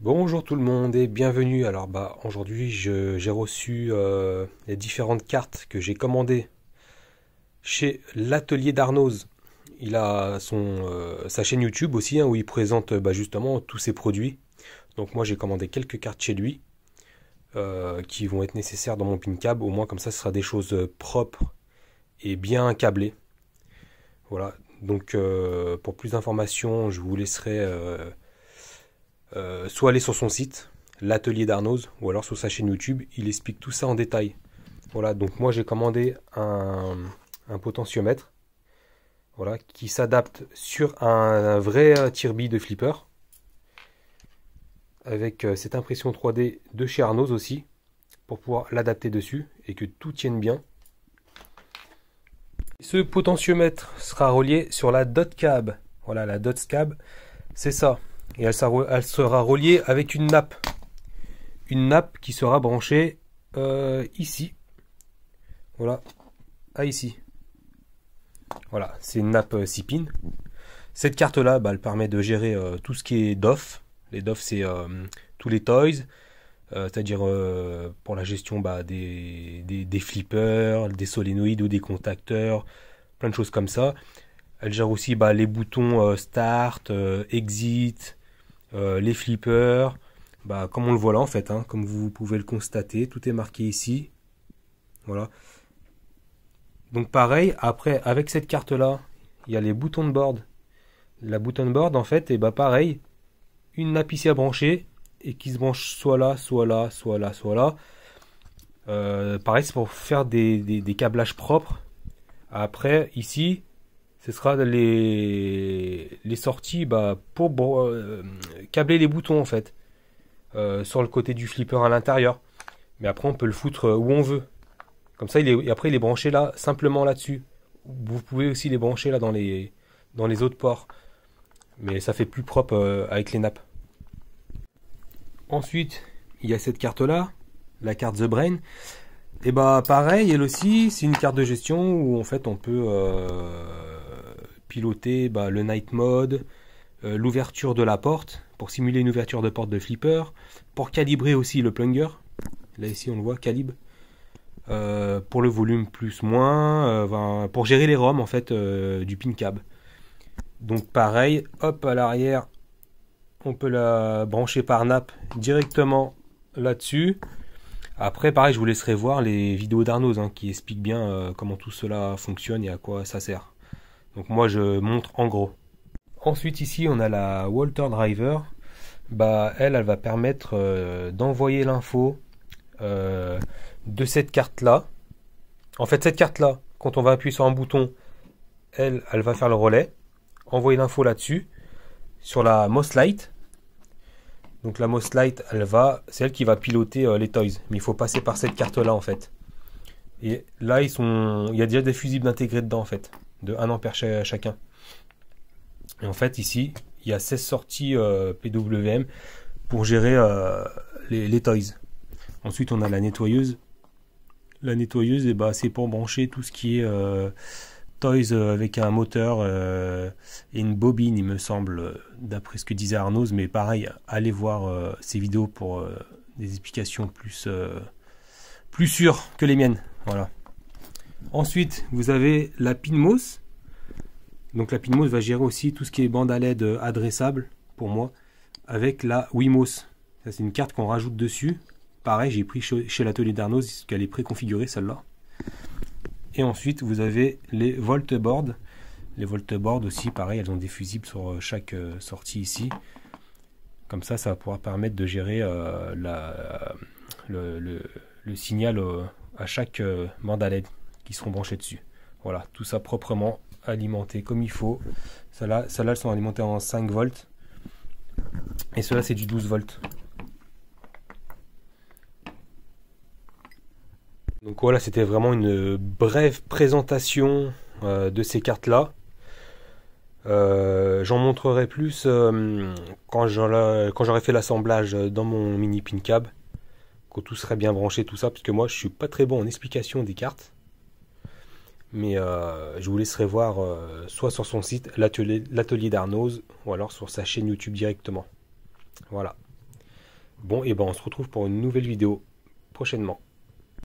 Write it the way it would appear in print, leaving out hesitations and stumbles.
Bonjour tout le monde et bienvenue. Alors aujourd'hui j'ai reçu les différentes cartes que j'ai commandées chez l'atelier d'Arnoz. Il a sa chaîne YouTube aussi, hein, où il présente justement tous ses produits. Donc moi j'ai commandé quelques cartes chez lui qui vont être nécessaires dans mon pin câble. Au moins comme ça ce sera des choses propres et bien câblées. Voilà. Donc pour plus d'informations je vous laisserai soit aller sur son site, l'atelier d'Arnoz, ou alors sur sa chaîne YouTube, il explique tout ça en détail. Voilà, donc moi j'ai commandé un potentiomètre, voilà, qui s'adapte sur un vrai tire-bille de flipper, avec cette impression 3D de chez Arnoz aussi, pour pouvoir l'adapter dessus et que tout tienne bien. Ce potentiomètre sera relié sur la dot cab. Voilà, la dot cab, c'est ça. Et elle sera reliée avec une nappe. Une nappe qui sera branchée ici. Voilà, à ici. Voilà, c'est une nappe 6 pins. Cette carte-là, elle permet de gérer tout ce qui est DOF. Les DOF, c'est tous les toys. C'est-à-dire pour la gestion des flippers, des solénoïdes ou des contacteurs, plein de choses comme ça. Elle gère aussi les boutons Start, Exit, les flippers, comme on le voit là en fait, hein, comme vous pouvez le constater, tout est marqué ici. Voilà. Donc pareil, après avec cette carte là, il y a les boutons de board. La button board en fait, et pareil, une nappe ici à brancher et qui se branche soit là, soit là, soit là, soit là. Pareil, c'est pour faire des câblages propres. Après ici, ce sera les sorties pour câbler les boutons en fait. Sur le côté du flipper à l'intérieur. Mais après on peut le foutre où on veut. Comme ça après il est branché là, simplement là-dessus. Vous pouvez aussi les brancher là dans les autres ports. Mais ça fait plus propre avec les nappes. Ensuite, il y a cette carte là, la carte The Brain. Et pareil, elle aussi, c'est une carte de gestion où en fait on peut piloter le night mode, l'ouverture de la porte, pour simuler une ouverture de porte de flipper, pour calibrer aussi le plunger, là ici on le voit, calibre, pour le volume plus moins, pour gérer les ROM en fait du pin cab. Donc pareil, hop à l'arrière, on peut la brancher par nappe directement là-dessus. Après pareil, je vous laisserai voir les vidéos d'Arnoz qui expliquent bien comment tout cela fonctionne et à quoi ça sert. Donc moi je montre en gros. Ensuite ici on a la Walter Driver. Elle va permettre d'envoyer l'info de cette carte là. En fait cette carte là, quand on va appuyer sur un bouton, elle va faire le relais, envoyer l'info là-dessus, sur la Moss Light. Donc la Moss Light, c'est elle qui va piloter les toys. Mais il faut passer par cette carte là en fait. Et là il y a déjà des fusibles intégrés dedans en fait, de 1 ampère chacun. Et en fait ici, il y a 16 sorties PWM pour gérer les toys. Ensuite, on a la nettoyeuse. La nettoyeuse, c'est pour brancher tout ce qui est toys avec un moteur et une bobine, il me semble, d'après ce que disait Arnoz. Mais pareil, allez voir ces vidéos pour des explications plus sûres que les miennes. Voilà. Ensuite, vous avez la Pinmos. Donc la Pinmos va gérer aussi tout ce qui est bande à LED adressable pour moi avec la Wimos. Ça c'est une carte qu'on rajoute dessus. Pareil, j'ai pris chez l'atelier d'Arnoz parce qu'elle est préconfigurée celle-là. Et ensuite vous avez les Volteboard. Les Volteboard aussi, pareil, elles ont des fusibles sur chaque sortie ici. Comme ça va pouvoir permettre de gérer le signal à chaque bande à LED qui seront branchées dessus. Voilà, tout ça proprement alimenté comme il faut. Celles-là, elles sont alimentées en 5 volts. Et cela c'est du 12 volts. Donc voilà, c'était vraiment une brève présentation de ces cartes-là. J'en montrerai plus quand j'aurai fait l'assemblage dans mon mini pin cab. Quand tout serait bien branché, tout ça. Parce que moi, je suis pas très bon en explication des cartes. Mais je vous laisserai voir soit sur son site, l'atelier d'Arnoz, ou alors sur sa chaîne YouTube directement. Voilà. Bon, et ben on se retrouve pour une nouvelle vidéo prochainement.